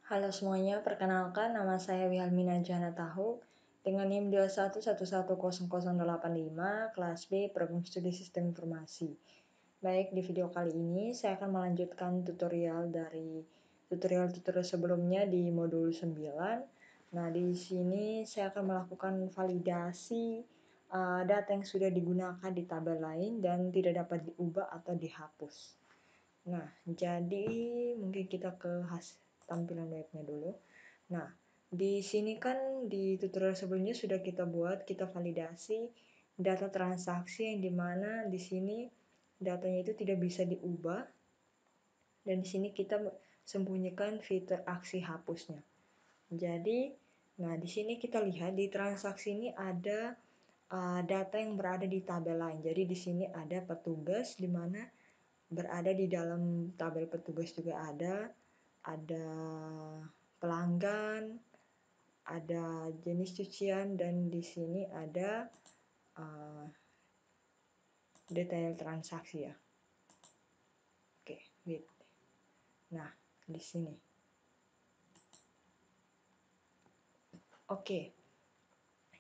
Halo semuanya, perkenalkan nama saya Wilhelmina Jana Tahu dengan NIM 211100085 kelas B Program Studi Sistem Informasi. Baik, di video kali ini saya akan melanjutkan tutorial dari tutorial sebelumnya di modul 9. Nah, di sini saya akan melakukan validasi data yang sudah digunakan di tabel lain dan tidak dapat diubah atau dihapus. Nah, jadi mungkin kita ke tampilan webnya dulu. Nah, di sini kan di tutorial sebelumnya sudah kita validasi data transaksi yang dimana di sini datanya itu tidak bisa diubah, dan di sini kita sembunyikan fitur aksi hapusnya. Jadi, nah di sini kita lihat di transaksi ini ada data yang berada di tabel lain. Jadi di sini ada petugas di mana berada di dalam tabel petugas juga ada pelanggan, ada jenis cucian, dan di sini ada detail transaksi ya. Oke, wait. Nah, di sini. Oke.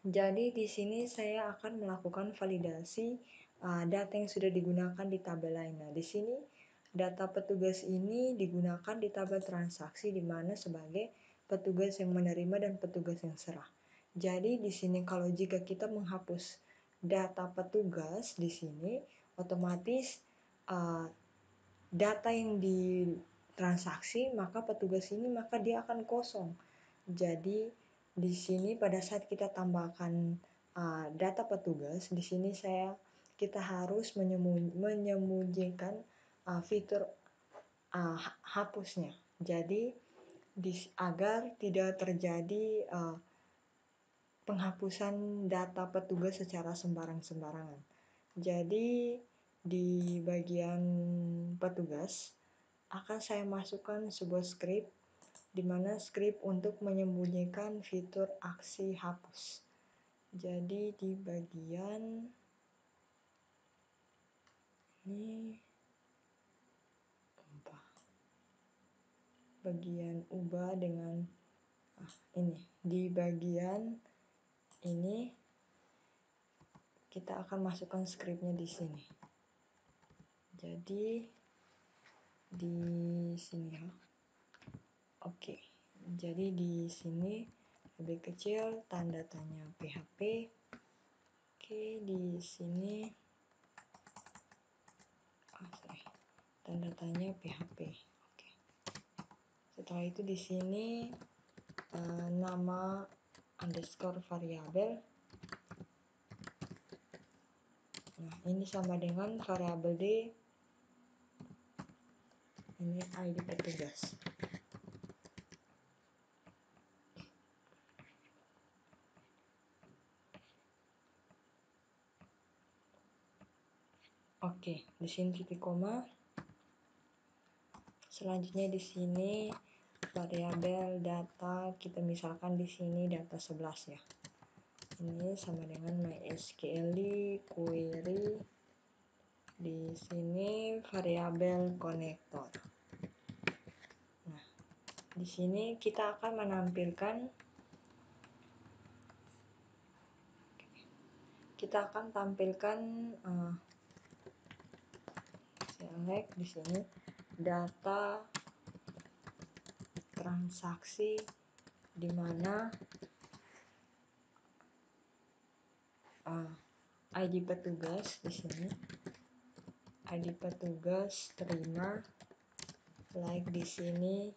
Jadi di sini saya akan melakukan validasi data yang sudah digunakan di tabel lain. Nah, di sini data petugas ini digunakan di tabel transaksi di mana sebagai petugas yang menerima dan petugas yang serah. Jadi di sini kalau jika kita menghapus data petugas di sini, otomatis data yang di transaksi maka petugas ini maka dia akan kosong. Jadi di sini pada saat kita tambahkan data petugas, di sini kita harus menyembunyikan fitur hapusnya. Jadi agar tidak terjadi penghapusan data petugas secara sembarangan. Jadi di bagian petugas akan saya masukkan sebuah script, di mana script untuk menyembunyikan fitur aksi hapus. Jadi di bagian ini bagian ubah dengan ini, di bagian ini kita akan masukkan scriptnya di sini. Jadi di sini ya. Oke. Jadi di sini lebih kecil tanda tanya PHP. Oke, di sini tanda tanya PHP. Oke. Setelah itu di sini nama underscore variabel. Nah, ini sama dengan variabel D. Ini ID petugas. Oke, di sini titik koma. Selanjutnya di sini variabel data, kita misalkan di sini data 11 ya. Ini sama dengan MySQL query. Di sini variabel konektor. Nah, di sini kita akan tampilkan select di sini data transaksi di mana ID petugas di sini, ID petugas terima, like di sini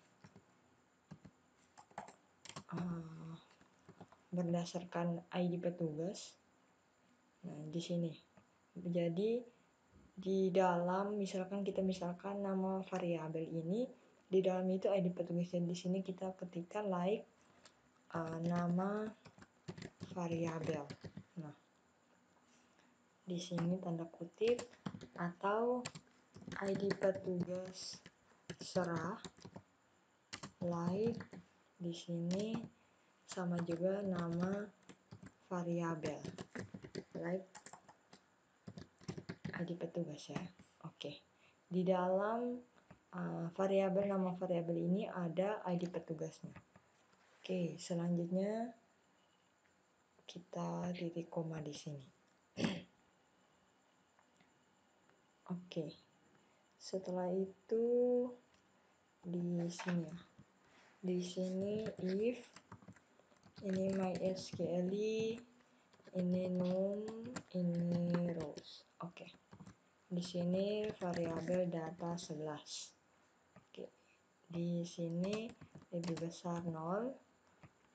berdasarkan ID petugas. Nah, di sini. Jadi di dalam misalkan nama variabel ini, di dalam itu ID petugas, dan di sini kita ketikkan like nama variabel. Nah, di sini tanda kutip atau ID petugas serah like di sini sama juga nama variabel like ID petugas ya. Oke. Di dalam variabel nama variabel ini ada ID petugasnya. Oke, selanjutnya kita titik koma di sini. Oke, setelah itu di sini ya. Di sini if ini MySQL, ini num, ini rows. Oke. Di sini variabel data 11. Oke. Di sini lebih besar 0.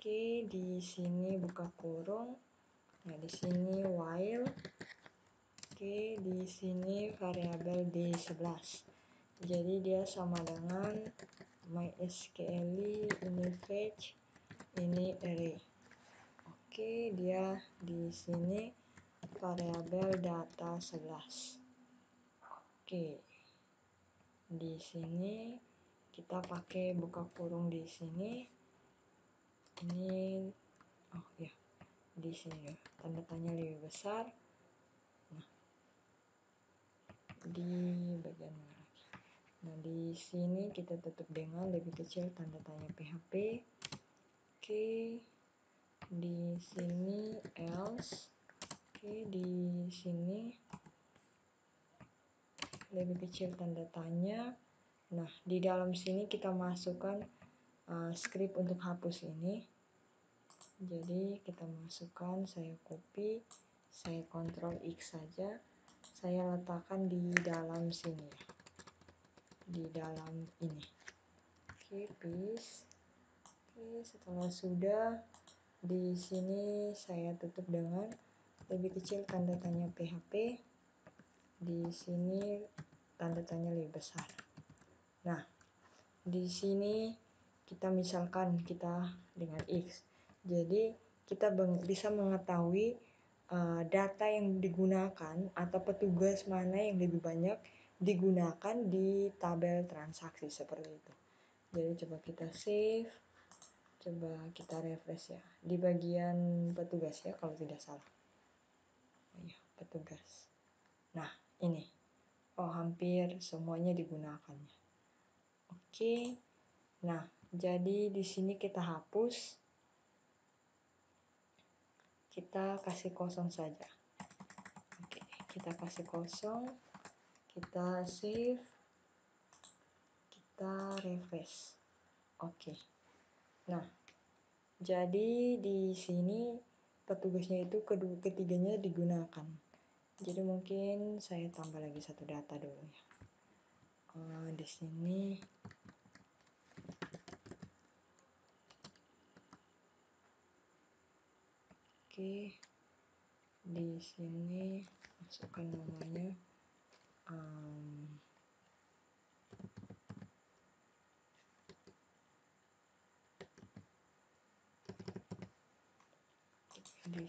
Oke, di sini buka kurung. Nah, di sini while. Oke, di sini variabel D11. Jadi dia sama dengan MySQL, ini fetch, ini array. Oke, dia di sini variabel data 11. Oke. Di sini kita pakai buka kurung di sini. Ini oh ya, di sini tanda tanya lebih besar. Nah, di bagian mana lagi? Nah, di sini kita tutup dengan lebih kecil tanda tanya PHP. Oke. Di sini else. Oke, di sini lebih kecil tanda tanya. Nah, di dalam sini kita masukkan script untuk hapus ini. Jadi kita masukkan, saya copy, saya Ctrl X saja, saya letakkan di dalam sini ya, di dalam ini. Oke, paste. Oke, setelah sudah, di sini saya tutup dengan lebih kecil tanda tanya PHP. Di sini tanda tanya lebih besar. Nah, di sini kita misalkan kita dengan X. Jadi kita bisa mengetahui data yang digunakan atau petugas mana yang lebih banyak digunakan di tabel transaksi seperti itu. Jadi coba kita save, coba kita refresh ya. Di bagian petugas ya kalau tidak salah. Oh ya, petugas. Nah, ini. Oh, hampir semuanya digunakan. Oke. Nah, jadi di sini kita hapus. Kita kasih kosong saja. Oke, kita kasih kosong. Kita save. Kita refresh. Oke. Nah, jadi di sini petugasnya itu ketiganya digunakan. Jadi mungkin saya tambah lagi satu data dulu ya. Di sini oke, di sini masukkan namanya di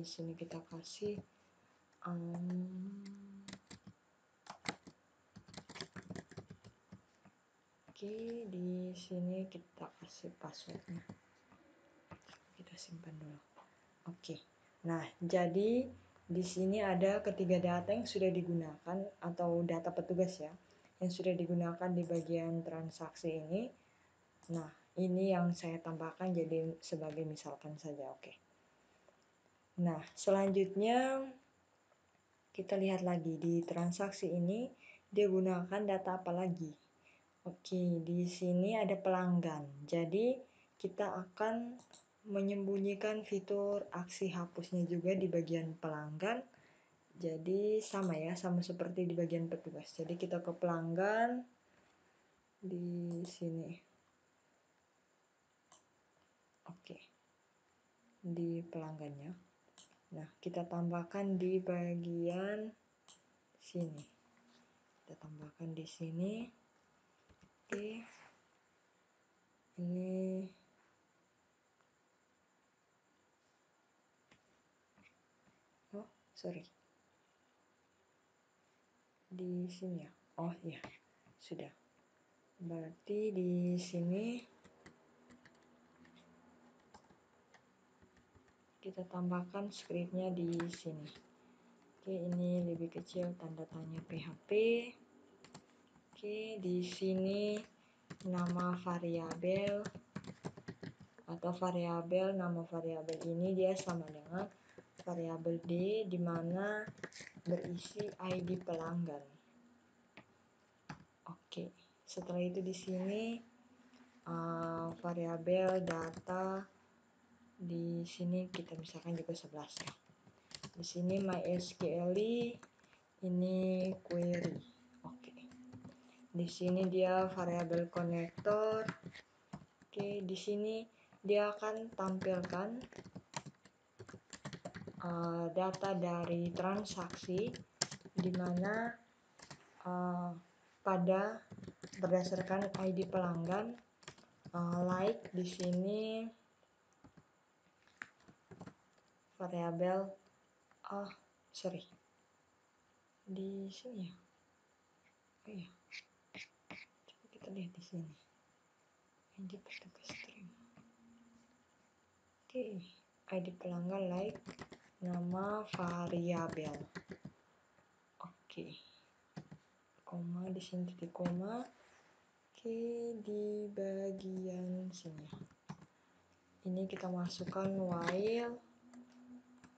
sini kita kasih oke, di sini kita kasih passwordnya. Kita simpan dulu. Oke. Nah, jadi di sini ada ketiga data yang sudah digunakan atau data petugas ya, yang sudah digunakan di bagian transaksi ini. Nah, ini yang saya tambahkan jadi sebagai misalkan saja, oke. Nah, selanjutnya kita lihat lagi di transaksi ini dia gunakan data apa lagi. Oke, di sini ada pelanggan. Jadi, kita akan menyembunyikan fitur aksi hapusnya juga di bagian pelanggan. Jadi, sama ya, sama seperti di bagian petugas. Jadi, kita ke pelanggan di sini. Oke. Di pelanggannya. Nah, kita tambahkan di bagian sini. Kita tambahkan di sini. Oke. Ini oh, sorry. Di sini ya. Oh, ya. Sudah. Berarti di sini kita tambahkan scriptnya di sini. Oke, ini lebih kecil tanda tanya PHP. Oke, di sini nama variabel atau nama variabel ini dia sama dengan variabel D, di mana berisi ID pelanggan. Oke, setelah itu di sini variabel data di sini kita misalkan juga 11 ya. Di sini MySQL ini query. Oke. Di sini dia variabel konektor. Oke, di sini dia akan tampilkan data dari transaksi di mana pada berdasarkan ID pelanggan, like di sini variabel di sini ya. Oh iya. Coba kita lihat di sini. ID petugas terima. Oke, ID pelanggan like nama variabel. Oke. Koma di sini titik koma. Oke, di bagian sini. Ini kita masukkan while.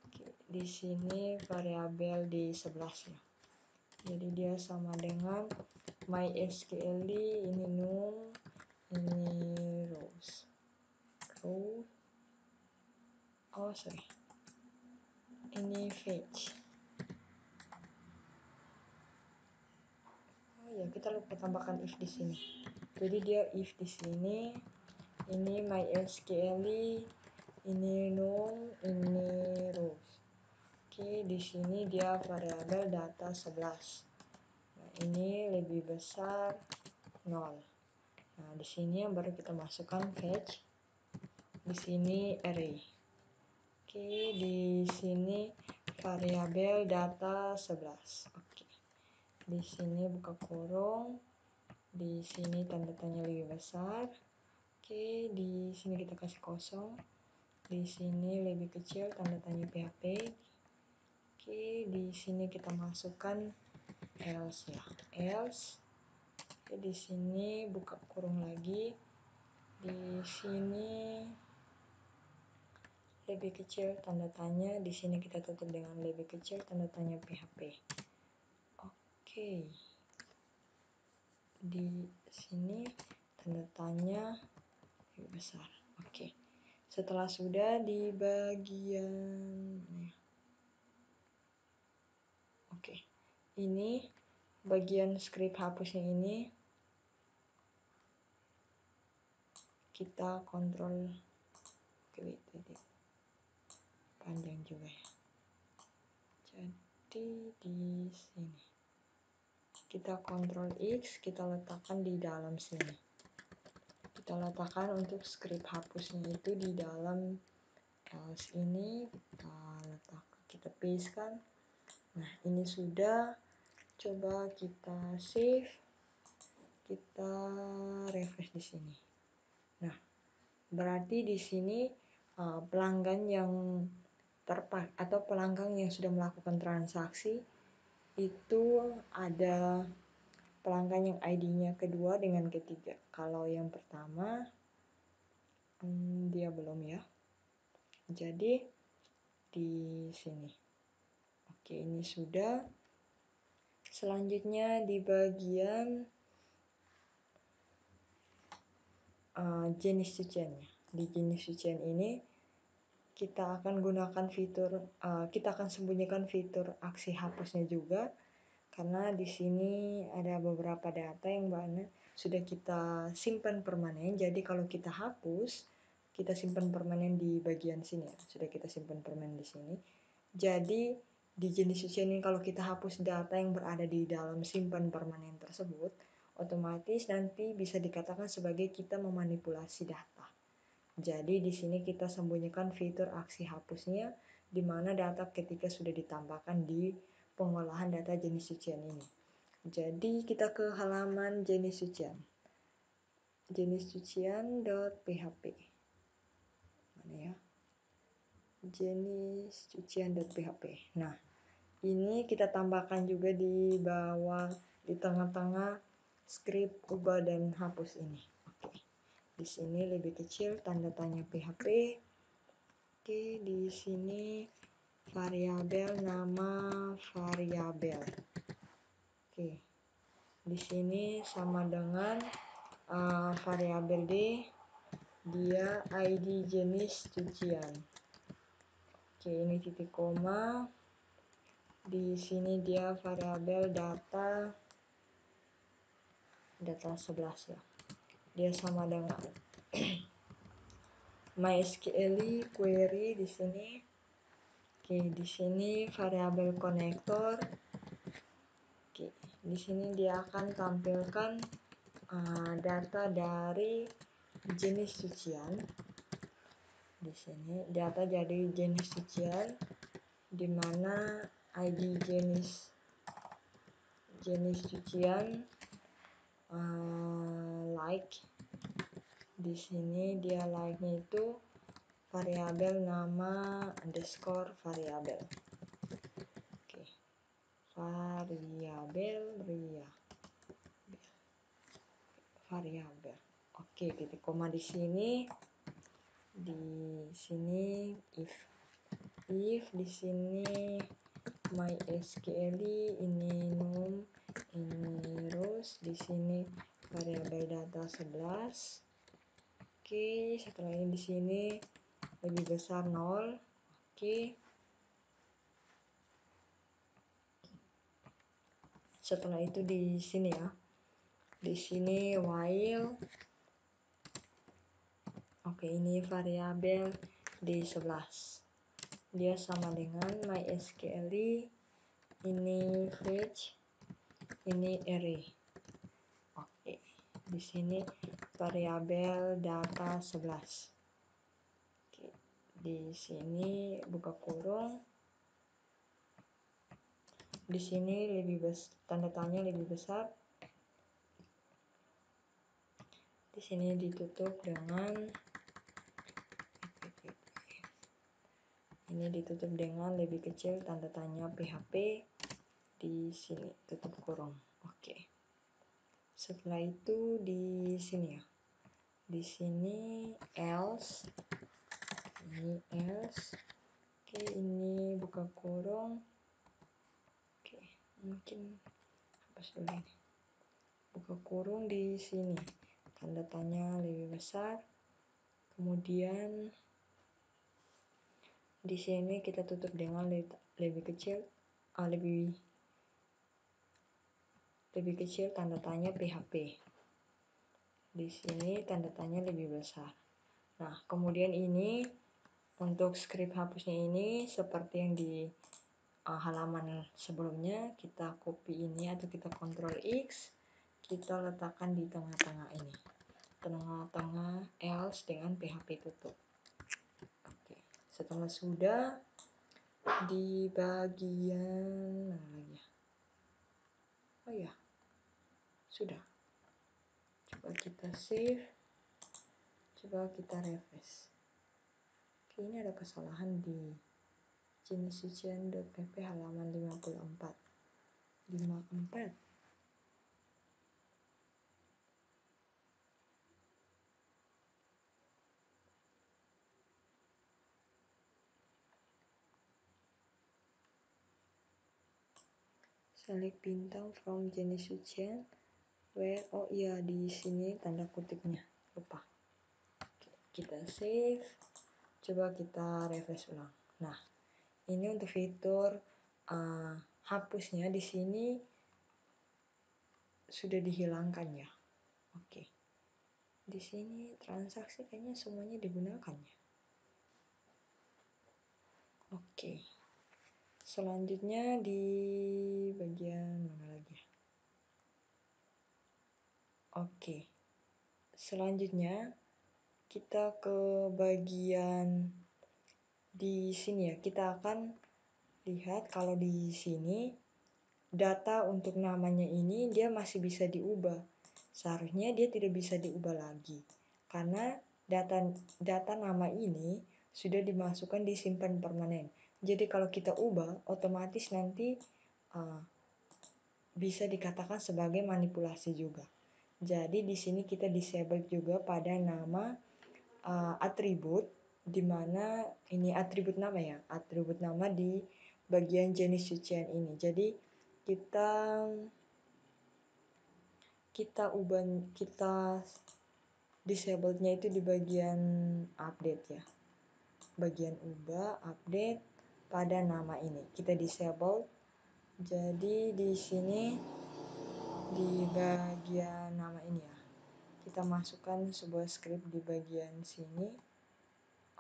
Oke, di sini variabel di 11 ya. Jadi dia sama dengan MySQL ini num, ini rows. Ini fetch. Oh ya, kita lupa tambahkan if di sini. Jadi dia if di sini, ini MySQL, ini num, ini rows. Oke, di sini dia variabel data 11. Nah, ini lebih besar 0. Nah, di sini yang baru kita masukkan fetch. Di sini array. Oke, di sini variabel data 11. Oke. Di sini buka kurung. Di sini tanda tanya lebih besar. Oke, di sini kita kasih kosong. Di sini lebih kecil tanda tanya PHP. Oke, di sini kita masukkan else ya. Else. Oke, di sini buka kurung lagi. Di sini lebih kecil tanda tanya, di sini kita tutup dengan lebih kecil tanda tanya PHP. Oke. Di sini tanda tanya lebih besar. Oke. Setelah sudah di bagian Oke. Ini bagian script hapusnya ini kita kontrol. Oke, panjang juga ya. Jadi di sini kita kontrol X, kita letakkan di dalam sini. Kita letakkan untuk script hapusnya itu di dalam else ini, kita pastekan. Nah, ini sudah. Coba kita save, kita refresh di sini. Nah, berarti di sini pelanggan yang atau pelanggan yang sudah melakukan transaksi itu ada pelanggan yang ID-nya kedua dengan ketiga. Kalau yang pertama dia belum ya. Jadi di sini. Oke, ini sudah. Selanjutnya di bagian jenis cuciannya. Di jenis cucian ini kita akan gunakan fitur, kita akan sembunyikan fitur aksi hapusnya juga, karena di sini ada beberapa data yang sudah kita simpan permanen. Jadi kalau kita hapus, kita simpan permanen di bagian sini ya. Sudah kita simpan permanen di sini. Jadi di jenis cucian ini kalau kita hapus data yang berada di dalam simpan permanen tersebut, otomatis nanti bisa dikatakan sebagai kita memanipulasi data. Jadi di sini kita sembunyikan fitur aksi hapusnya, di mana data ketika sudah ditambahkan di pengolahan data jenis cucian ini. Jadi kita ke halaman jenis cucian. Jenis cucian.php. Mana ya? jenis cucian.php. Nah, ini kita tambahkan juga di bawah, di tengah-tengah script ubah dan hapus ini. Oke. Di sini lebih kecil tanda tanya PHP. Oke, di sini variabel nama variabel. Oke. Di sini sama dengan variabel D, dia ID jenis cucian. Oke, ini titik koma. Di sini dia variabel data 11 ya. Dia sama dengan MySQL query di sini. Oke, di sini variabel konektor. Oke, di sini dia akan tampilkan data dari jenis cucian. Di sini data jadi jenis cucian, di mana ID jenis cucian like. Di sini dia like-nya itu variabel nama underscore variabel. Oke, variabel. Oke, titik koma di sini. Di sini if di sini MySQL ini num, ini rows, di sini variabel data 11. Oke, setelah ini di sini lebih besar 0. Oke. Setelah itu di sini ya. Di sini while. Oke, ini variabel di 11. Dia sama dengan MySQL ini fetch, ini array. Oke. Di sini variabel data 11. Oke. Di sini buka kurung. Di sini tanda tanya lebih besar. Di sini ditutup dengan lebih kecil tanda tanya PHP. Di sini tutup kurung. Oke. Setelah itu di sini ya. Di sini else. Ini else. Oke, ini buka kurung. Oke, mungkin hapus dulu ini. Buka kurung di sini. Tanda tanya lebih besar. Kemudian di sini kita tutup dengan lebih kecil, lebih kecil tanda tanya PHP. Di sini tanda tanya lebih besar. Nah, kemudian ini untuk script hapusnya ini seperti yang di halaman sebelumnya, kita copy ini atau kita Ctrl X, kita letakkan di tengah-tengah ini. Tengah-tengah else dengan PHP tutup. Oke, setelah sudah di bagian mana lagi ya? Oh ya, sudah. Coba kita save, coba kita refresh. Oke, ini ada kesalahan di jenis cucian.php halaman 54. Select bintang from jenis cucian where, oh iya, di sini tanda kutipnya lupa. Oke, kita save, coba kita refresh ulang. Nah, ini untuk fitur hapusnya di sini sudah dihilangkan ya. Oke, di sini transaksi kayaknya semuanya digunakan ya. Oke, selanjutnya di bagian mana lagi ya? Oke, selanjutnya kita ke bagian di sini ya. Kita akan lihat kalau di sini data untuk namanya ini dia masih bisa diubah. Seharusnya dia tidak bisa diubah lagi karena data nama ini sudah dimasukkan di simpan permanen. Jadi kalau kita ubah, otomatis nanti bisa dikatakan sebagai manipulasi juga. Jadi di sini kita disable juga pada nama atribut, di mana ini atribut nama ya, atribut nama di bagian jenis cucian ini. Jadi kita disablednya itu di bagian update ya, bagian ubah update pada nama ini kita disable. Jadi di sini di bagian nama ini ya, kita masukkan sebuah script di bagian sini.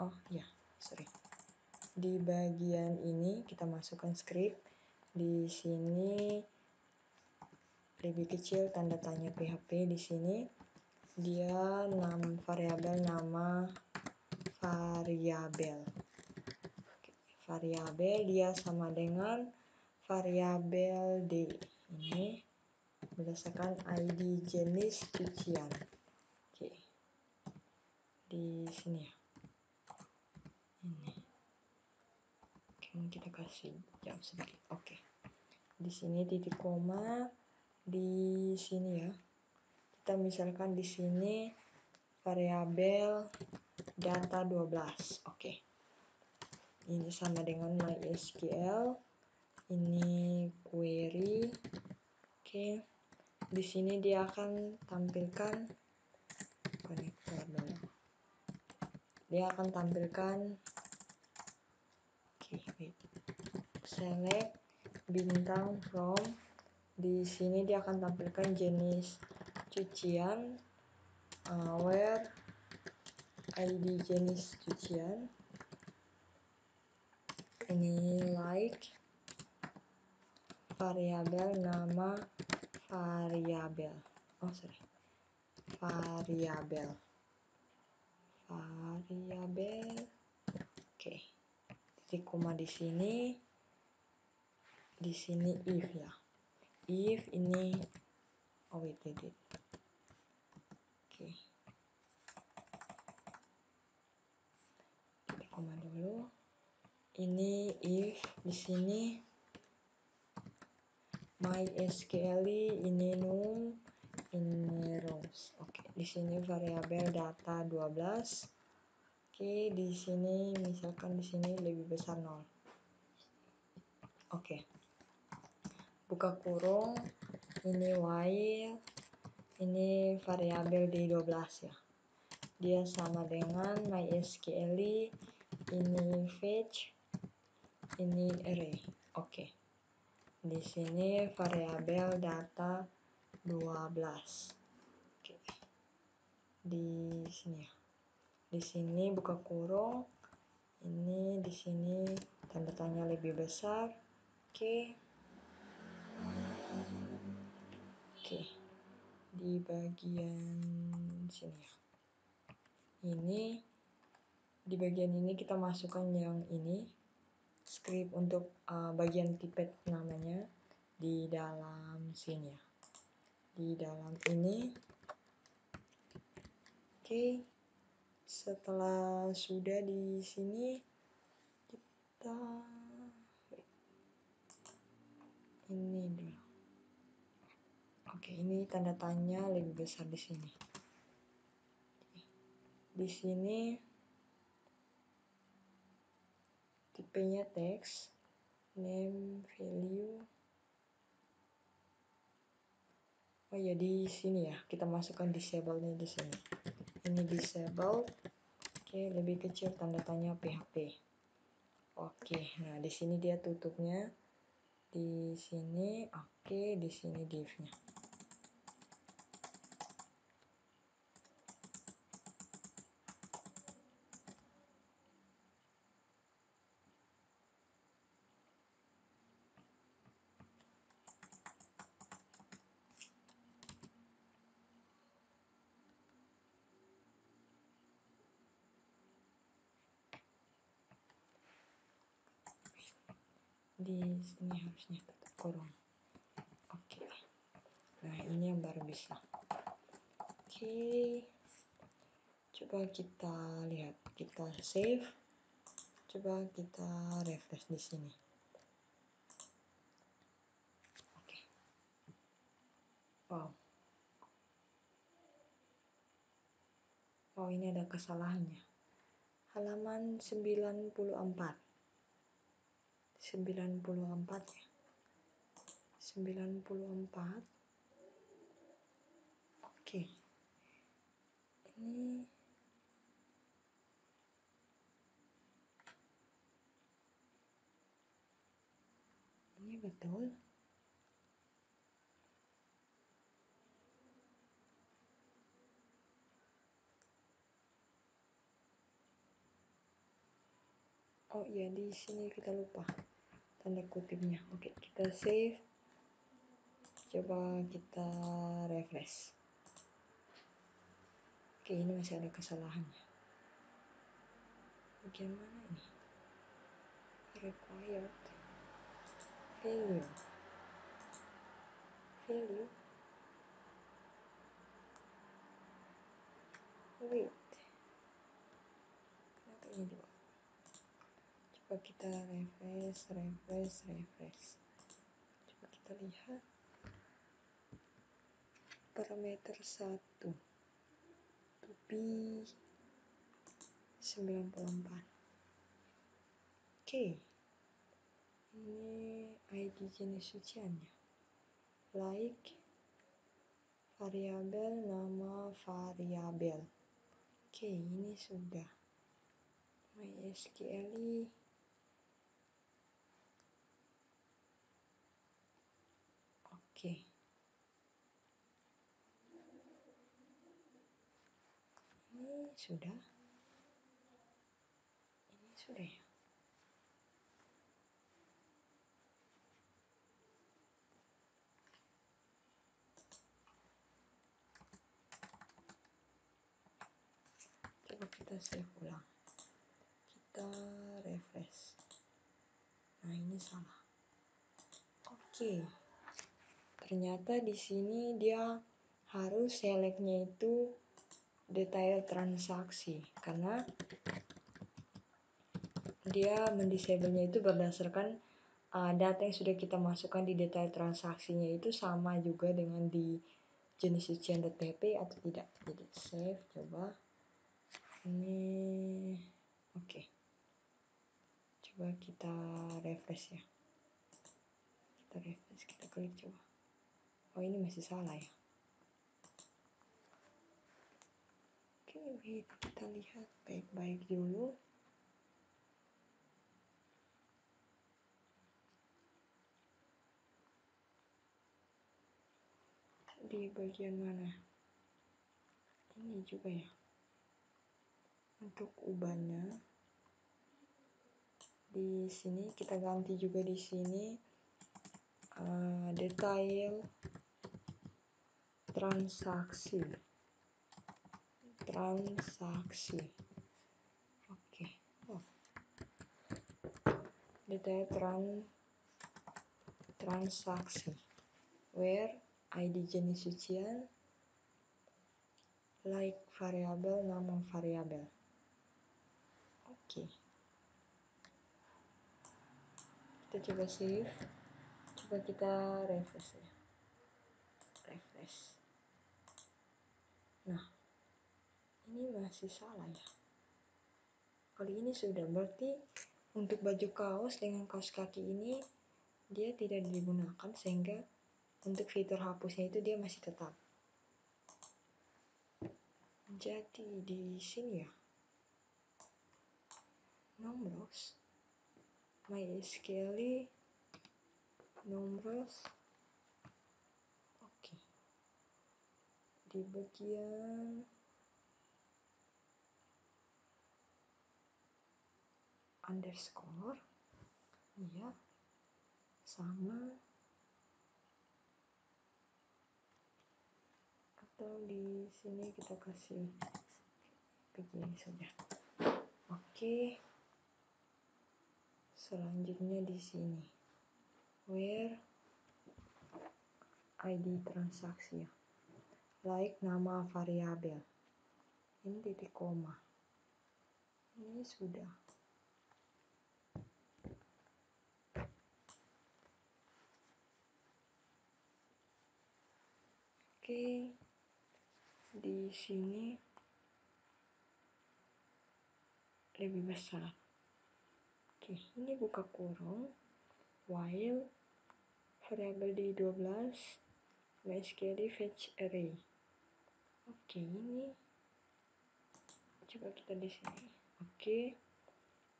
Oh ya, sorry. Di bagian ini kita masukkan script. Di sini lebih kecil tanda tanya PHP. Di sini dia variabel nama variabel. Variabel dia sama dengan variabel D. Ini berdasarkan ID jenis cucian. Oke. Di sini ya. Ini. Oke, kita kasih jam sedikit. Oke. Di sini titik koma, di sini ya. Kita misalkan di sini variabel data 12. Oke. Ini sama dengan MySQL. Ini query. Oke. Di sini dia akan tampilkan konektor dulu. Dia akan tampilkan select bintang from. Di sini dia akan tampilkan jenis cucian, where ID jenis cucian, ini like, variabel nama variabel, variabel, oke, titik koma di sini if ya, if ini oke, titik koma dulu. Ini if di sini MySQL ini num, ini rows. Oke, di sini variabel data 12. Oke, di sini misalkan di sini lebih besar 0. Oke. Buka kurung, ini while, ini variabel D12 ya. Dia sama dengan MySQL, ini fetch, ini array. Oke. Di sini variabel data 12. Oke. Di sini ya. Di sini buka kurung. Ini di sini tanda tanya lebih besar. Oke. Oke. Di bagian sini ya. Ini di bagian ini kita masukkan yang ini script untuk bagian tipet namanya di dalam sini ya. Di dalam ini. Oke. Setelah sudah di sini kita ini dulu. Oke, ini tanda tanya lebih besar di sini. Di sini tipenya teks, name, value. Oh ya, di sini ya kita masukkan disable-nya di sini. Ini disable. Oke, lebih kecil tanda tanya PHP. Oke, nah di sini dia tutupnya. Di sini, oke, di sini div-nya. Di sini harusnya tutup kurung. Oke. Nah, ini yang baru bisa. Oke. Coba kita lihat, kita save. Coba kita refresh di sini. Oke. Wow. Oh, ini ada kesalahannya. Halaman 94. 94 ya. 94. Oke. Ini betul. Oh iya, di sini kita lupa tanda kutipnya. Oke, kita save. Coba kita refresh. Oke, ini masih ada kesalahannya. Bagian mana ini? Required value. Wait, kenapa ini juga? Coba kita refresh. Coba kita lihat parameter 1 tupi 94. Oke, ini ID jenis suciannya, like variabel, nama variabel. Oke, ini sudah. MySQL. Oke. Ini sudah ya. Coba kita save ulang. Kita refresh. Nah, ini salah. Oke. Ternyata di sini dia harus selectnya itu detail transaksi, karena dia mendisable-nya itu berdasarkan data yang sudah kita masukkan di detail transaksinya itu sama juga dengan di jenis sucian.php atau tidak. Jadi save, coba ini. Oke. Coba kita refresh ya. Kita klik coba. Oh, ini masih salah ya. Oke, wait, kita lihat baik-baik dulu. Di bagian mana? Ini juga ya. Untuk ubahnya di sini kita ganti juga di sini detail transaksi. Oke. Oh. Detail transaksi where ID jenis sucian, like variabel, nama variabel. Oke. Kita coba save. Coba kita refresh ya. Nah, ini masih salah ya. Kali ini sudah, berarti untuk baju kaos dengan kaos kaki ini dia tidak digunakan, sehingga untuk fitur hapusnya itu dia masih tetap. Jadi di sini ya, numbers, MySQL numbers. Oke. Di bagian underscore, ya, sama, atau di sini kita kasih begini saja. Oke. Selanjutnya di sini where ID transaksi ya, like nama variabel. Ini titik koma. Ini sudah. Oke, di sini lebih besar. Oke, ini buka kurung while variabel di 12 MySQL fetch array. Oke, ini coba kita di sini. Oke,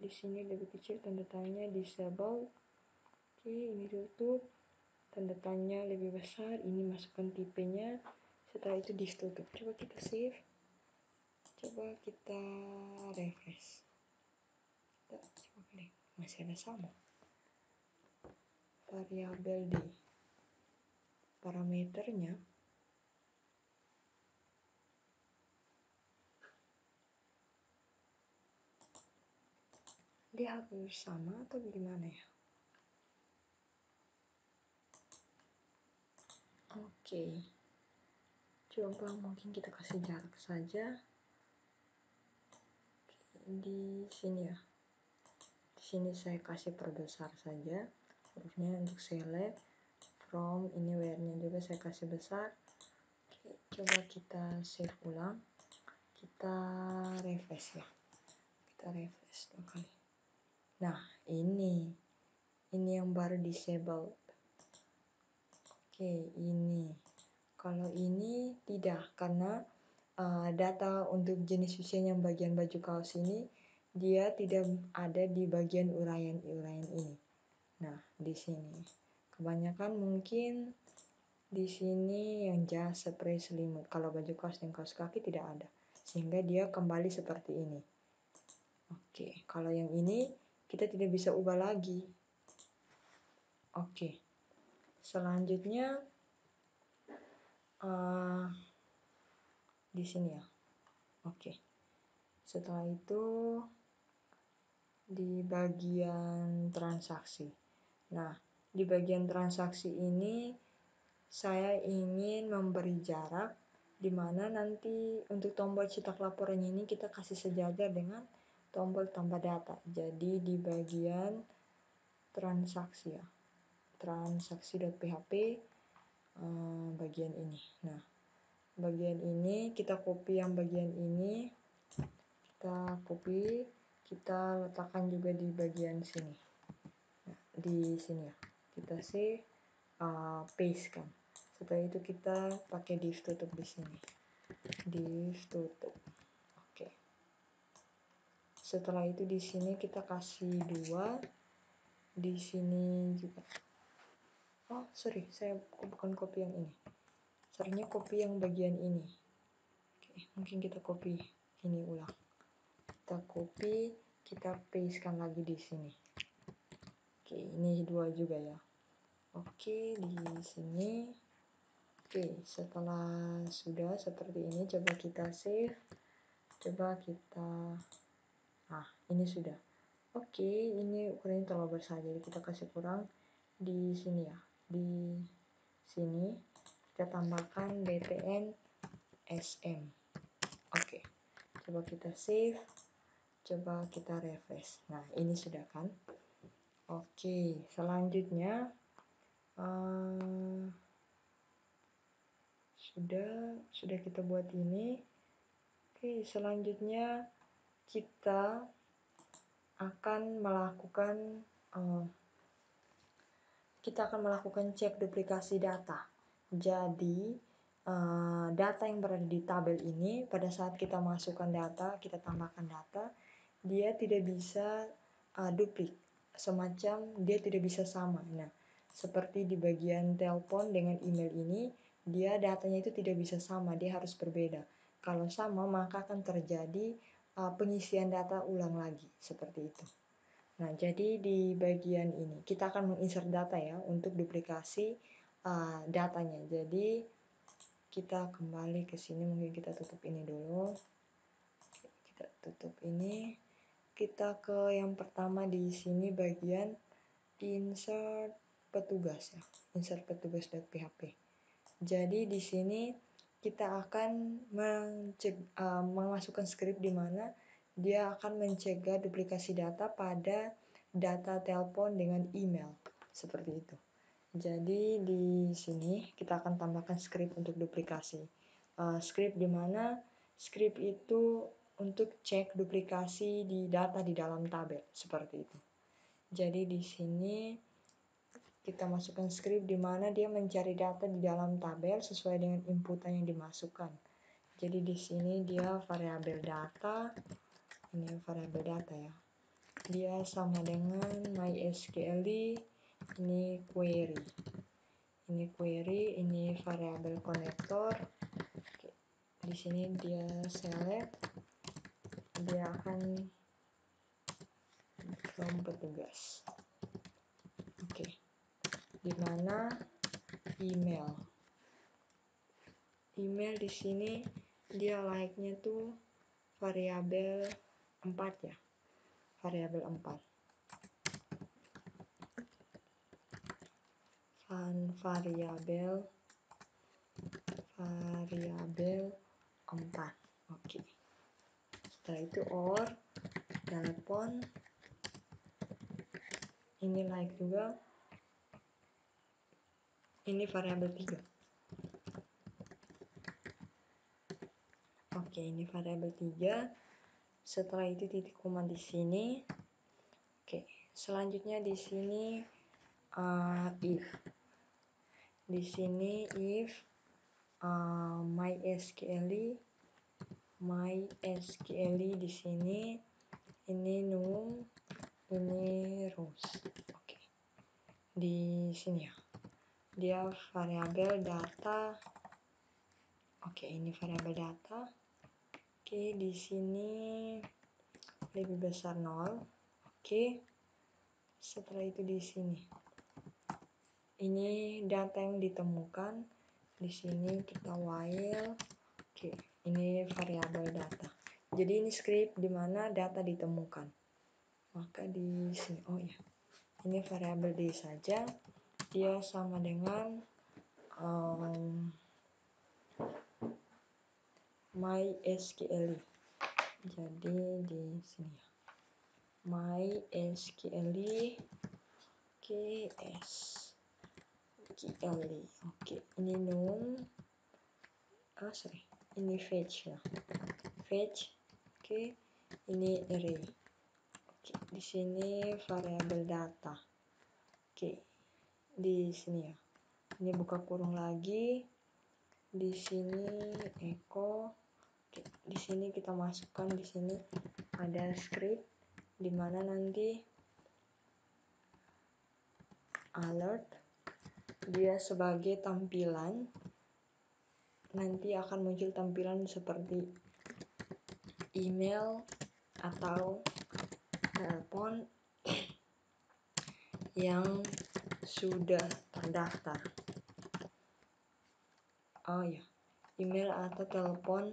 di sini lebih kecil, tanda tanya disable. Oke, ini tutup, tanda tanya lebih besar, ini masukkan tipenya, setelah itu ditutup. Coba kita save, coba kita refresh. Coba deh, masih ada sama. Variabel D, parameternya dia harus sama atau gimana ya? Oke, coba mungkin kita kasih jarak saja di sini ya. Di sini saya kasih perbesar saja hurufnya untuk select from, ini where-nya juga saya kasih besar. Oke, coba kita save ulang, kita refresh ya, kita refresh 2 kali. Nah, ini yang baru disable. Oke, ini kalau ini tidak, karena data untuk jenis usia yang bagian baju kaos ini dia tidak ada di bagian uraian ini. Nah, di sini kebanyakan mungkin di sini yang jas, spray, selimut. Kalau baju kaos dan kaos kaki tidak ada, sehingga dia kembali seperti ini. Oke, kalau yang ini kita tidak bisa ubah lagi. Oke, selanjutnya di sini ya. Oke, setelah itu di bagian transaksi. Nah, di bagian transaksi ini saya ingin memberi jarak, di mana nanti untuk tombol cetak laporan ini kita kasih sejajar dengan tombol tambah data. Jadi di bagian transaksi ya, transaksi.php bagian ini. Nah, bagian ini kita copy, yang bagian ini kita copy, kita letakkan juga di bagian sini. Nah, di sini ya, kita save, paste kan. Setelah itu kita pakai div tutup di sini, div tutup. Oke, setelah itu di sini kita kasih 2, di sini juga. Oh sorry, saya bukan copy yang ini, seringnya copy yang bagian ini. Oke, mungkin kita copy ini ulang, kita copy, kita pastekan lagi di sini. Oke, ini 2 juga ya. Oke, di sini. Oke, setelah sudah seperti ini, coba kita save, coba kita, ini sudah. Oke, ini ukurannya terlalu besar, jadi kita kasih kurang di sini ya, di sini kita tambahkan btn sm. Oke, coba kita save, coba kita refresh. Nah, ini sudah kan. Oke, selanjutnya sudah kita buat ini. Oke, selanjutnya kita akan melakukan cek duplikasi data. Jadi data yang berada di tabel ini pada saat kita masukkan data, kita tambahkan data, dia tidak bisa duplik, semacam dia tidak bisa sama. Nah, seperti di bagian telepon dengan email ini, dia datanya itu tidak bisa sama, dia harus berbeda. Kalau sama maka akan terjadi pengisian data ulang lagi, seperti itu. Nah, jadi di bagian ini kita akan menginsert data ya untuk duplikasi datanya. Jadi kita kembali ke sini, mungkin kita tutup ini dulu. Kita tutup ini. Kita ke yang pertama di sini bagian insert petugas ya, insert petugas.php. Jadi di sini kita akan memasukkan script di mana dia akan mencegah duplikasi data pada data telepon dengan email, seperti itu. Jadi di sini kita akan tambahkan script untuk duplikasi. Script di mana script itu untuk cek duplikasi di data di dalam tabel seperti itu. Jadi di sini kita masukkan script di mana dia mencari data di dalam tabel sesuai dengan inputan yang dimasukkan. Jadi di sini dia variabel data, ini variabel data ya. Dia sama dengan MySQL, ini query. Ini query, ini variabel konektor. Oke. Di sini dia select, dia akan from petugas. Oke. Di mana email. Email di sini dia like-nya tuh variabel 4 ya. Variabel 4. Variabel 4. Oke. Setelah itu or telepon. Ini like juga. Ini variabel 3. Oke, ini variabel 3. Setelah itu titik koma di sini. Oke, selanjutnya di sini if. Di sini if MySQL di sini ini num, ini rows. Oke. Di sini ya. Dia variabel data. Oke, ini variabel data. Oke, di sini lebih besar 0. Oke. Setelah itu di sini. Ini data yang ditemukan. Di sini kita while. Oke, ini variabel data. Jadi ini script di mana data ditemukan. Maka di sini ini variabel D saja. Dia sama dengan MySQL. Jadi di sini ya. MySQL Oke, ini num. Ini fetch ya. Fetch. Oke, ini array. Oke, di sini variabel data. Oke, di sini ya. Ini buka kurung lagi. Di sini echo. Oke, di sini kita masukkan di sini ada script di mana nanti alert dia sebagai tampilan nanti akan muncul tampilan seperti email atau telepon yang sudah terdaftar. Email atau telepon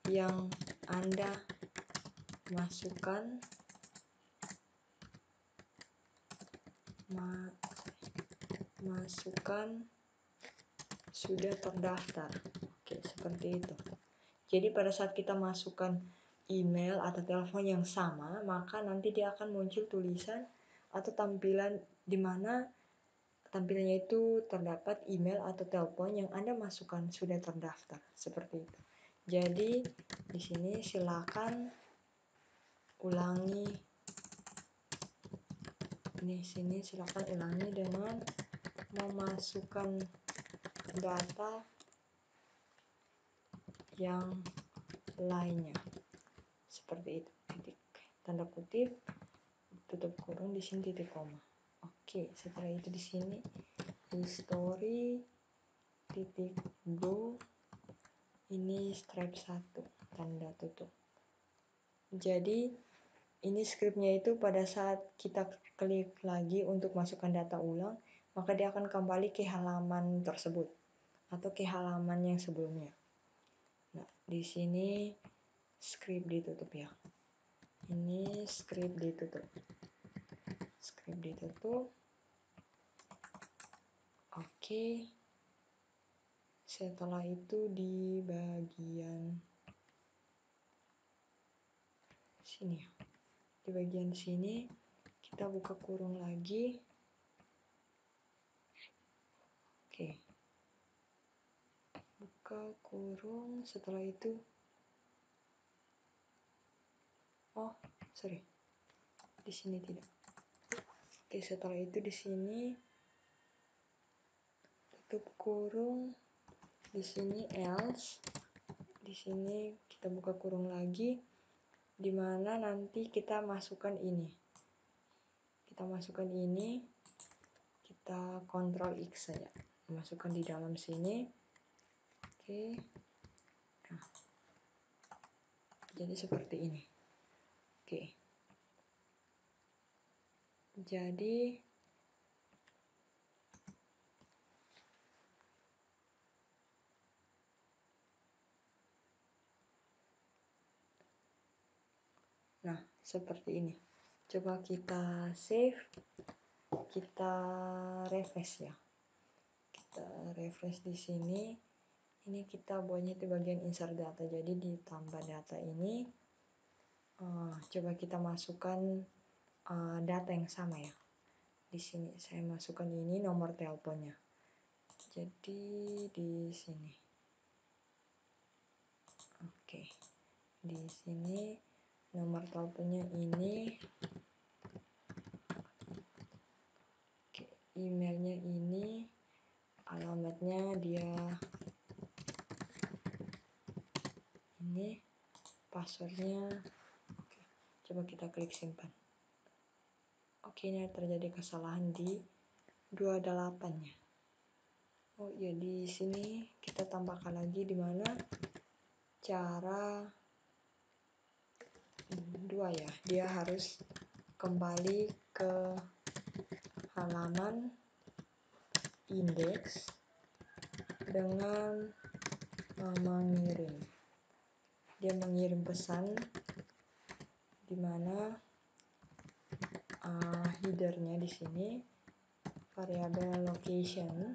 yang Anda masukkan sudah terdaftar. Oke, seperti itu. Jadi pada saat kita masukkan email atau telepon yang sama, maka nanti dia akan muncul tulisan atau tampilan di mana tampilannya itu terdapat email atau telepon yang Anda masukkan sudah terdaftar, seperti itu. Jadi di sini silakan ulangi. Di sini silakan ulangi dengan memasukkan data yang lainnya. Seperti itu. Titik tanda kutip, tutup kurung, di sini titik koma. Oke, setelah itu di sini history titik blue, ini stripe 1 tanda tutup. Jadi ini scriptnya itu pada saat kita klik lagi untuk masukkan data ulang, maka dia akan kembali ke halaman tersebut atau ke halaman yang sebelumnya. Nah, di sini script ditutup ya. Ini script ditutup. Script ditutup. Oke. Setelah itu di bagian sini ya. Di bagian sini kita buka kurung lagi. buka kurung, setelah itu di sini tidak. Oke, setelah itu di sini tutup kurung, di sini else, di sini kita buka kurung lagi, dimana nanti kita masukkan ini. Kita Ctrl X saja, masukkan di dalam sini. Oke, nah, jadi seperti ini. Oke, jadi nah seperti ini. Coba kita save, kita refresh ya. Kita refresh di sini. Ini kita buatnya di bagian insert data. Jadi ditambah data ini, coba kita masukkan data yang sama ya. Di sini saya masukkan ini nomor teleponnya. Jadi di sini. Oke. Di sini nomor teleponnya ini. Oke, emailnya ini, alamatnya dia ini, passwordnya. Oke, coba kita klik simpan. Oke, ini terjadi kesalahan di 28-nya. Oh iya, di sini kita tambahkan lagi di mana cara 2 ya. Dia harus kembali ke halaman indeks dengan mengirim. Dia mengirim pesan di mana headernya di sini variabel location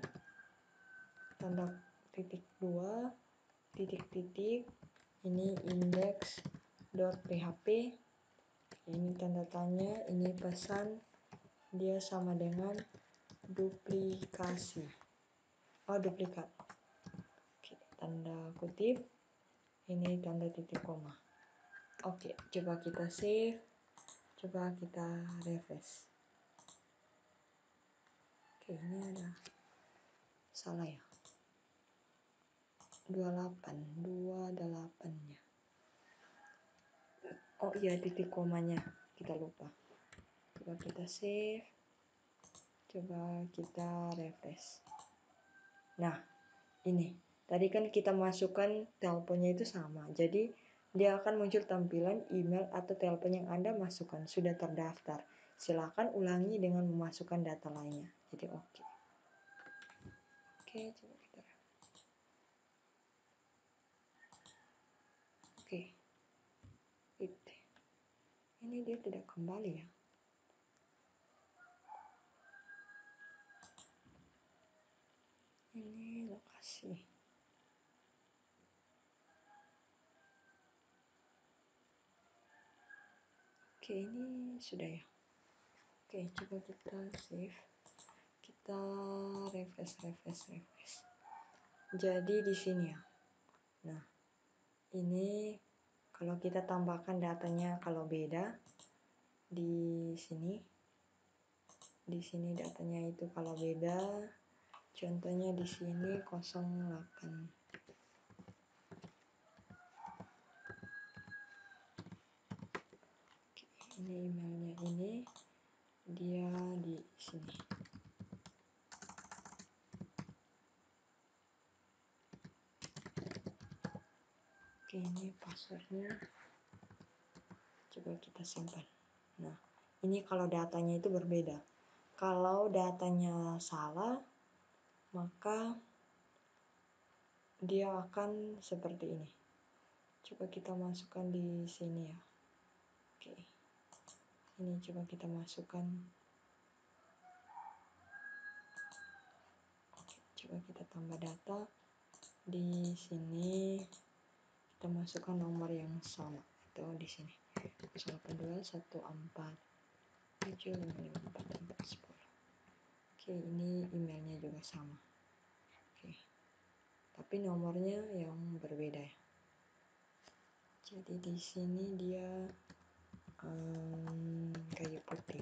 tanda titik 2 titik ini index.php, ini tanda tanya, ini pesan, dia sama dengan duplikat. Oke, tanda kutip, ini tanda titik koma. Oke, coba kita save, coba kita refresh. Oke, ini ada salah ya, 28-nya. Oh iya, titik komanya kita lupa. Coba kita save, coba kita refresh. Nah, ini tadi kan kita masukkan teleponnya itu sama, jadi dia akan muncul tampilan email atau telepon yang Anda masukkan sudah terdaftar. Silakan ulangi dengan memasukkan data lainnya. Jadi oke, coba kita. Oke, ini dia tidak kembali ya. Ini lokasi. Oke, ini sudah ya. Oke, coba kita save. Kita refresh. Jadi di sini ya. Nah, ini kalau kita tambahkan datanya kalau beda di sini. Di sini datanya itu kalau beda. Contohnya di sini 08. Ini emailnya ini, dia di sini. Oke, ini passwordnya. Coba kita simpan. Nah, ini kalau datanya itu berbeda. Kalau datanya salah, maka dia akan seperti ini. Coba kita masukkan di sini ya. Oke. Ini coba kita masukkan. Oke, coba kita tambah data. Di sini kita masukkan nomor yang sama atau di sini 08214755410. Oke, ini emailnya juga sama. Oke, tapi nomornya yang berbeda ya. Jadi di sini dia kayu putih.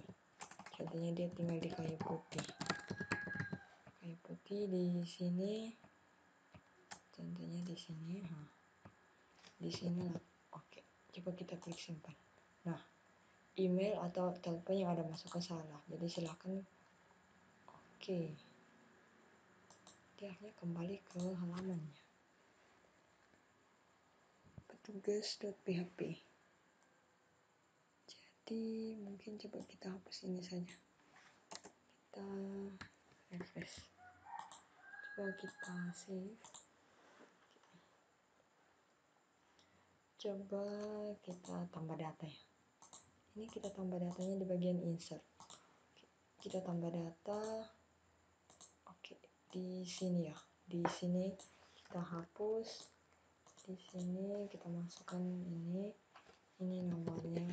Contohnya dia tinggal di kayu putih. Kayu putih di sini. Contohnya di sini. Di sini. Oke, coba kita klik simpan. Nah, email atau telepon yang ada masuk ke salah. Jadi silakan. Oke. Dia akhirnya kembali ke halamannya. Petugas.php. Jadi mungkin coba kita hapus ini saja. Kita refresh. Coba kita save. Coba kita tambah data ya. Ini kita tambah datanya di bagian insert. Kita tambah data. Oke, di sini ya. Di sini kita hapus. Di sini kita masukkan ini. Ini nomornya.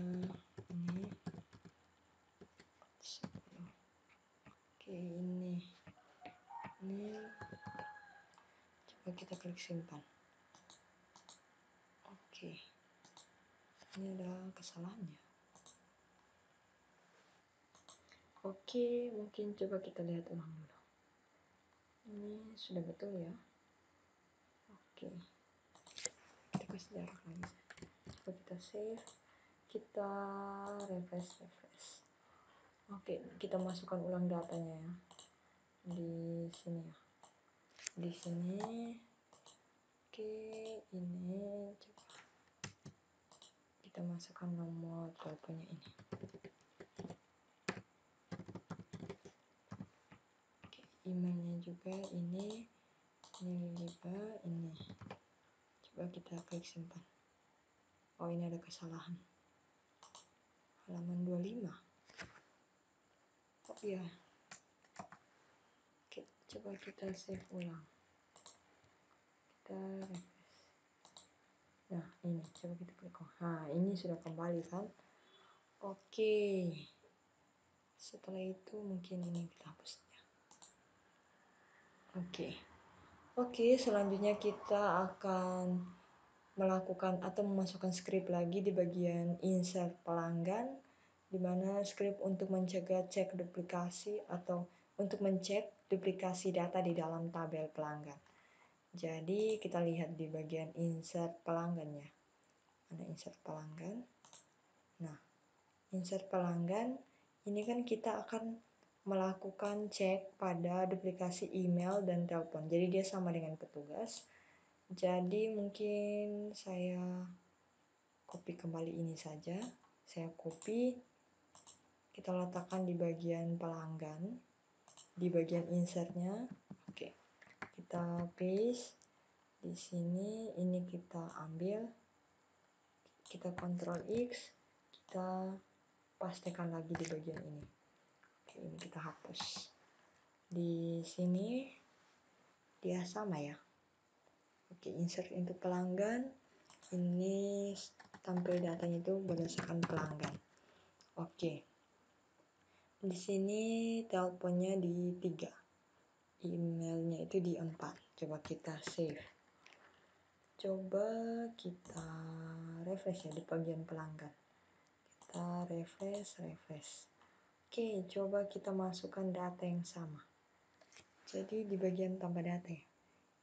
Ini. Oke, ini. Coba kita klik simpan. Oke. Ini ada kesalahannya. Oke, mungkin coba kita lihat ulang dulu. Ini sudah betul ya. Oke. Kita kasih jarak lagi. Coba kita save. Kita refresh. Oke, kita masukkan ulang datanya ya. Di sini ya. Di sini. Oke, ini coba kita masukkan nomor teleponnya ini. Oke, emailnya juga ini juga ini. Coba kita klik simpan. Oh, ini ada kesalahan. Halaman 25. Oh iya. Oke, coba kita save ulang. Kita refresh. Nah, ini coba kita klik. Nah, ini sudah kembali kan? Oke. Setelah itu mungkin ini kita hapus saja. Oke, selanjutnya kita akan melakukan atau memasukkan script lagi di bagian insert pelanggan, di mana script untuk mencegah cek duplikasi atau untuk mencek duplikasi data di dalam tabel pelanggan. Jadi kita lihat di bagian insert pelanggannya. Ada insert pelanggan. Nah, insert pelanggan ini kan kita akan melakukan cek pada duplikasi email dan telepon. Jadi dia sama dengan petugas. Jadi mungkin saya copy kembali ini saja. Saya copy. Kita letakkan di bagian pelanggan. Di bagian insertnya. Oke. Kita paste. Di sini ini kita ambil, kita Ctrl X, kita pastekan lagi di bagian ini. Oke, ini kita hapus. Di sini dia sama ya. Oke, insert untuk pelanggan. Ini tampil datanya itu berdasarkan pelanggan. Oke. Di sini teleponnya di 3. Emailnya itu di 4. Coba kita save. Coba kita refresh ya di bagian pelanggan. Kita refresh. Oke, coba kita masukkan data yang sama. Jadi di bagian tambah data ya,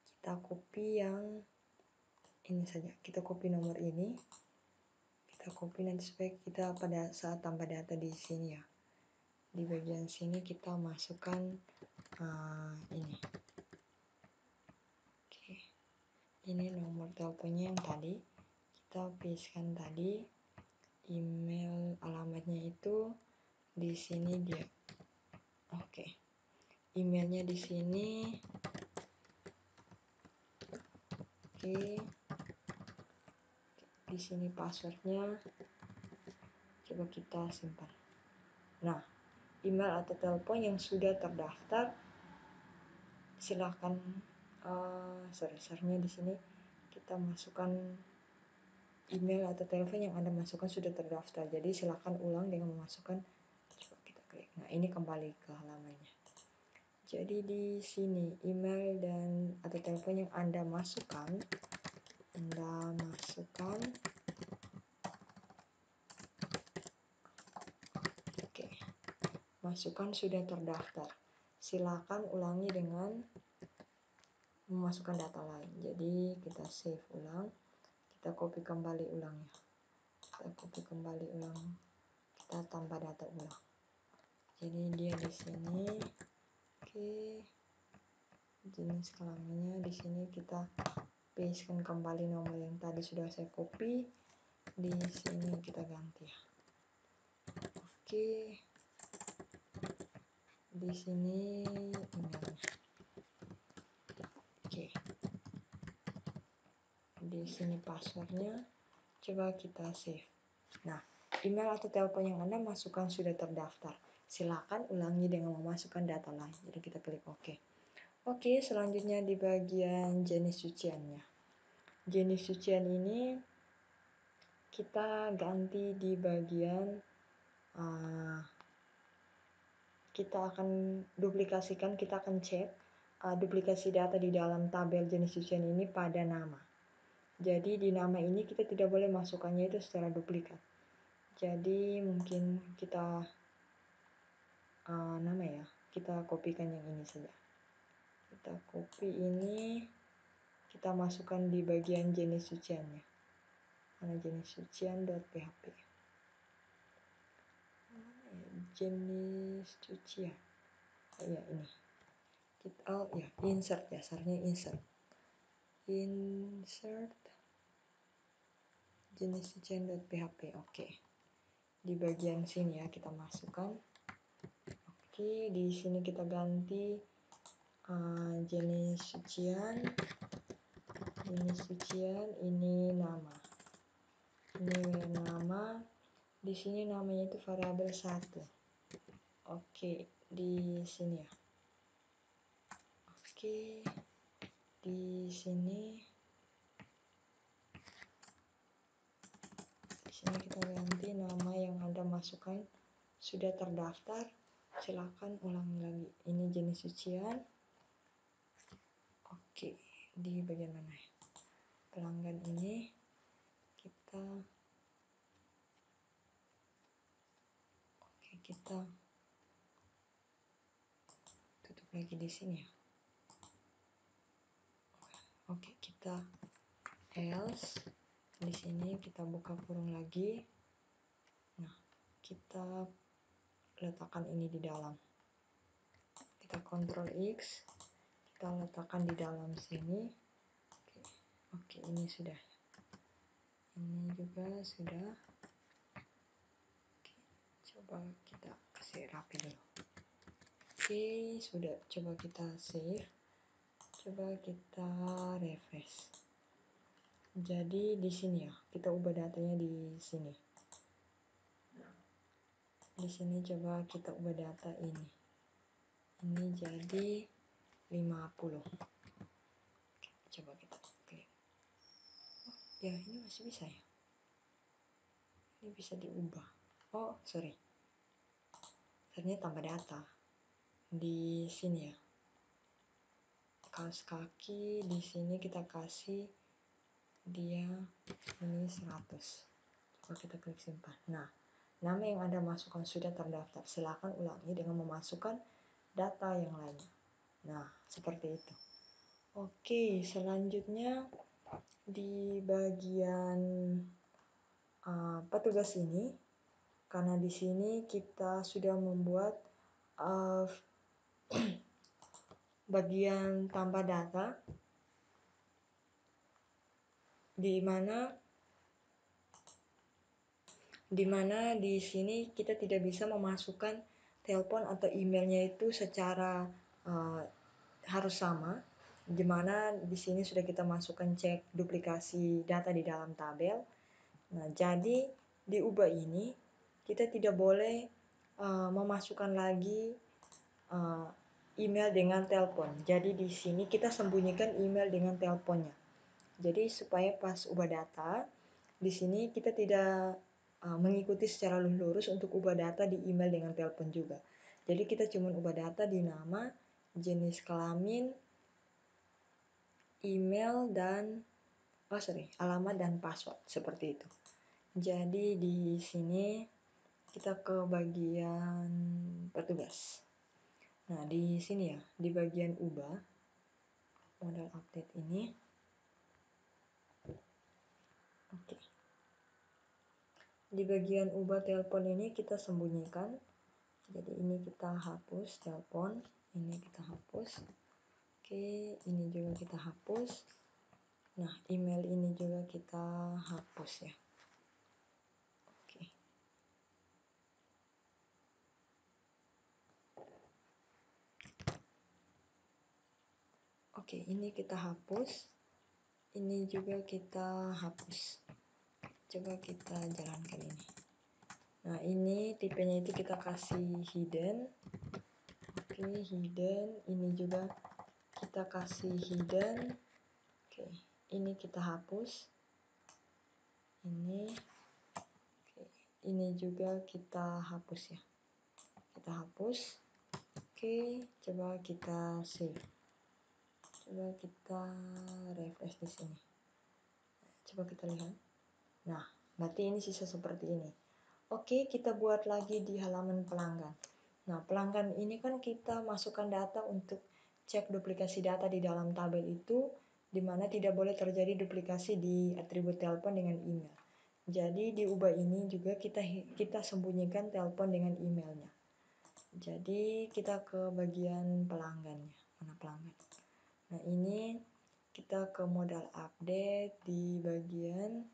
kita copy yang ini saja. Kita copy nomor ini. Kita copy nanti supaya kita pada saat tambah data di sini ya. Di bagian sini kita masukkan ini. Oke. Ini nomor teleponnya yang tadi kita pastekan tadi, email alamatnya itu di sini dia. Oke. Emailnya di sini. Oke. Di sini passwordnya. Coba kita simpan. Nah, email atau telepon yang sudah terdaftar silahkan servernya di sini kita masukkan email atau telepon yang Anda masukkan sudah terdaftar. Jadi silahkan ulang dengan memasukkan. Coba kita klik. Nah, ini kembali ke halamannya. Jadi di sini email dan atau telepon yang Anda masukkan, oke, masukkan sudah terdaftar. Silakan ulangi dengan memasukkan data lain. Jadi kita save ulang, kita copy kembali ulangnya. Kita tambah data ulang. Jadi dia di sini. Oke. Jenis kelaminnya di sini kita pastekan kembali nomor yang tadi sudah saya copy. Di sini kita ganti ya. Oke. Di sini emailnya. Oke. Di sini passwordnya. Coba kita save. Nah, email atau telepon yang Anda masukkan sudah terdaftar. Silakan ulangi dengan memasukkan data lain. Jadi kita klik OK. Oke, selanjutnya di bagian jenis cuciannya. Jenis cucian ini kita ganti di bagian kita akan duplikasikan, kita akan cek duplikasi data di dalam tabel jenis cucian ini pada nama. Jadi di nama ini kita tidak boleh masukkannya itu secara duplikat. Jadi mungkin kita nama ya, kita kopikan yang ini saja. Kita copy ini, kita masukkan di bagian jenis cuciannya. Karena jenis cucian.php. Jenis cucian. Ya ini. Kita insert, dasarnya insert. Insert jenis cucian.php. Oke. Di bagian sini ya kita masukkan. Oke, di sini kita ganti jenis cucian ini nama. Di sini namanya itu variabel 1. Oke, di sini ya. Oke, di sini kita ganti nama yang Anda masukkan sudah terdaftar. Silakan ulangi lagi. Ini jenis cucian. Oke, di bagian mana ya? Pelanggan ini kita tutup lagi di sini ya. Oke, kita else. Di sini kita buka kurung lagi. Nah, kita letakkan ini di dalam. Kita Ctrl X, kita letakkan di dalam sini. Oke, ini sudah. Ini juga sudah. Oke, coba kita kasih rapi dulu. Oke, sudah. Coba kita save. Coba kita refresh. Jadi di sini ya, kita ubah datanya di sini. Di sini coba kita ubah data ini. Ini jadi 50. Coba kita klik. Oh, ya ini masih bisa ya. Ini bisa diubah. Oh, sorry. Ternyata tambah data. Di sini ya. Kaos kaki di sini kita kasih dia ini 100. Coba kita klik simpan. Nah, nama yang Anda masukkan sudah terdaftar. Silakan ulangi dengan memasukkan data yang lainnya. Nah, seperti itu. Oke, selanjutnya di bagian petugas ini, karena di sini kita sudah membuat bagian tambah data, di mana di sini kita tidak bisa memasukkan telepon atau emailnya itu secara harus sama. Di mana di sini sudah kita masukkan cek duplikasi data di dalam tabel. Nah, jadi diubah ini kita tidak boleh memasukkan lagi email dengan telepon. Jadi di sini kita sembunyikan email dengan teleponnya. Jadi supaya pas ubah data di sini kita tidak mengikuti secara lurus untuk ubah data di email dengan telepon juga. Jadi kita cuma ubah data di nama, jenis kelamin, email, dan alamat dan password seperti itu. Jadi di sini kita ke bagian petugas. Nah, di sini ya, di bagian ubah modal update ini. Oke. Di bagian ubah telepon ini kita sembunyikan. Jadi ini kita hapus telepon, ini kita hapus. Oke, ini juga kita hapus. Nah, email ini juga kita hapus ya. Oke. Oke, ini kita hapus. Ini juga kita hapus. Coba kita jalankan ini. Nah, ini tipenya itu kita kasih hidden. Oke, hidden. Ini juga kita kasih hidden. Oke, ini kita hapus. Ini. Oke, ini juga kita hapus ya. Kita hapus. Oke, coba kita save. Coba kita refresh di sini. Coba kita lihat. Nah, berarti ini sisa seperti ini. Oke, kita buat lagi di halaman pelanggan. Nah, pelanggan ini kan kita masukkan data untuk cek duplikasi data di dalam tabel itu, di mana tidak boleh terjadi duplikasi di atribut telepon dengan email. Jadi di ubah ini juga kita sembunyikan telepon dengan emailnya. Jadi kita ke bagian pelanggannya. Mana pelanggan? Nah, ini kita ke modal update di bagian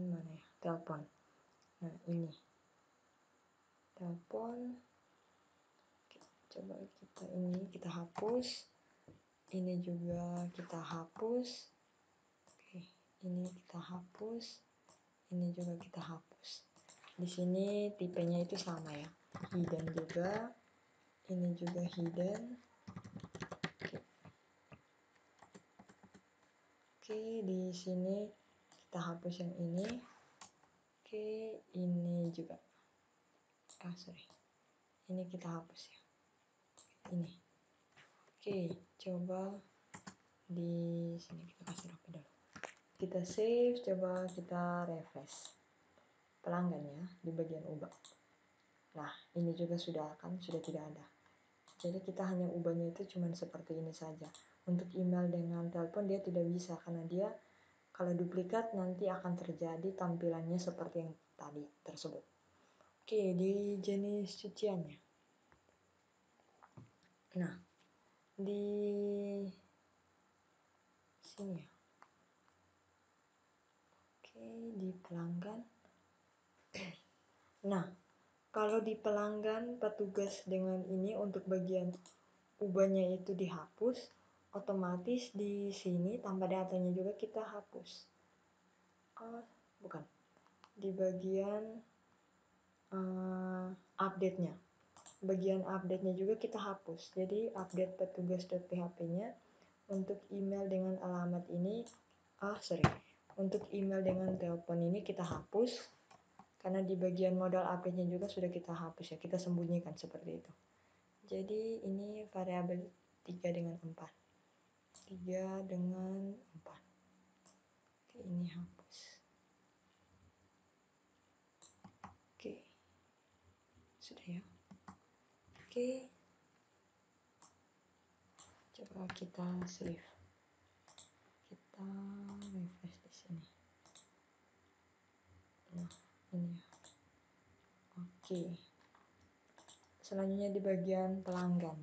mana ya? Telepon. Nah, ini telepon. Coba kita hapus. Ini juga kita hapus. Oke, ini kita hapus. Ini juga kita hapus. Di sini tipenya itu sama ya. Hidden juga. Ini juga hidden. Oke, di sini kita hapus yang ini. Oke, ini juga. Ini kita hapus ya. Ini. Oke, coba di sini kita kasih rapi dulu. Kita save, coba kita refresh. Pelanggan ya, di bagian ubah. Nah, ini juga sudah tidak ada. Jadi kita hanya ubahnya itu cuma seperti ini saja. Untuk email dengan telepon dia tidak bisa, karena dia kalau duplikat nanti akan terjadi tampilannya seperti yang tadi tersebut. Oke, di jenis cuciannya. Nah, di sini ya. Oke, di pelanggan. Nah, kalau di pelanggan petugas dengan ini untuk bagian ubahnya itu dihapus, otomatis di sini tambah datanya juga kita hapus. Bukan. Di bagian update-nya. Bagian update-nya juga kita hapus. Jadi update petugas.php-nya untuk email dengan alamat ini, untuk email dengan telepon ini kita hapus. Karena di bagian modal update-nya juga sudah kita hapus ya, kita sembunyikan seperti itu. Jadi ini variabel 3 dengan 4. 3 dengan 4. Oke, ini hapus. Oke. Sudah ya. Oke. Coba kita save. Kita refresh di sini. Nah, ini ya. Oke. Selanjutnya di bagian pelanggan.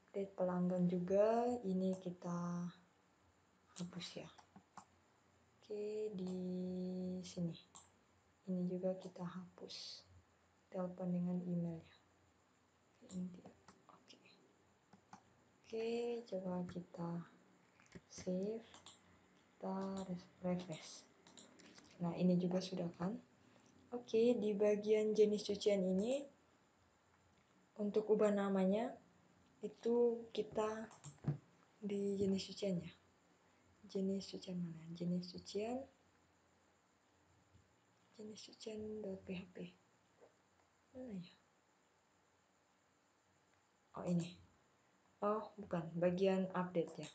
Update pelanggan juga ini kita hapus ya. Oke, di sini. Ini juga kita hapus. Telepon dengan email ya. Oke. Oke, coba kita save. Kita refresh. Nah, ini juga sudah kan. Oke, di bagian jenis cucian ini untuk ubah namanya itu kita di jenis cuciannya. Jenis cucian mana? Jenis cucian jenis cucian.php. Mana ya? Oh ini. Oh bukan, bagian update ya.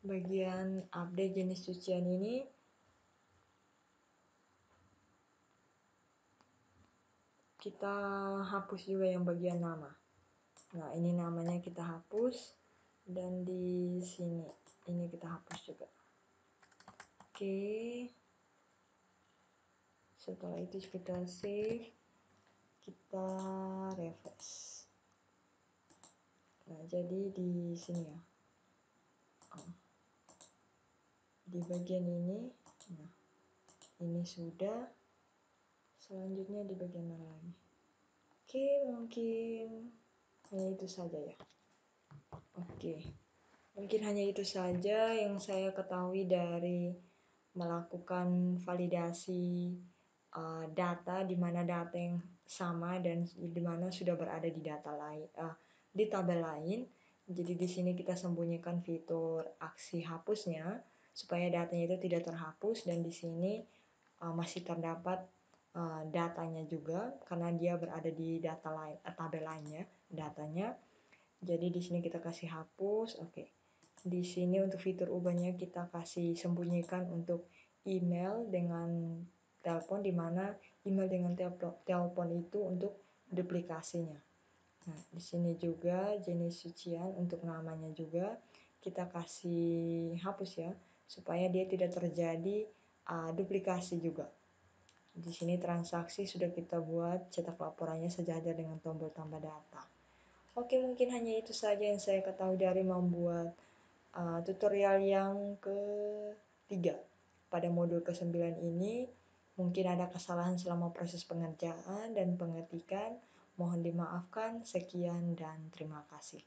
Bagian update jenis cucian ini kita hapus juga yang bagian nama. Nah ini namanya kita hapus, dan di sini ini kita hapus juga. Oke, setelah itu kita save, kita refresh. Nah jadi di sini ya, di bagian ini, nah ini sudah. Selanjutnya di bagian mana lagi? Oke, mungkin hanya itu saja ya. Oke, mungkin hanya itu saja yang saya ketahui dari melakukan validasi data, di mana data yang sama dan di mana sudah berada di data lain, di tabel lain. Jadi di sini kita sembunyikan fitur aksi hapusnya supaya datanya itu tidak terhapus, dan di sini masih terdapat datanya juga karena dia berada di data lain, tabel lainnya datanya. Jadi di sini kita kasih hapus. Oke. Di sini untuk fitur ubahnya kita kasih sembunyikan untuk email dengan telepon, di mana email dengan telepon itu untuk duplikasinya. Nah, di sini juga jenis cucian untuk namanya juga kita kasih hapus ya, supaya dia tidak terjadi duplikasi juga. Di sini transaksi sudah kita buat, cetak laporannya sejajar dengan tombol tambah data. Oke, mungkin hanya itu saja yang saya ketahui dari membuat tutorial yang ketiga pada modul ke-9 ini. Mungkin ada kesalahan selama proses pengerjaan dan pengetikan. Mohon dimaafkan. Sekian dan terima kasih.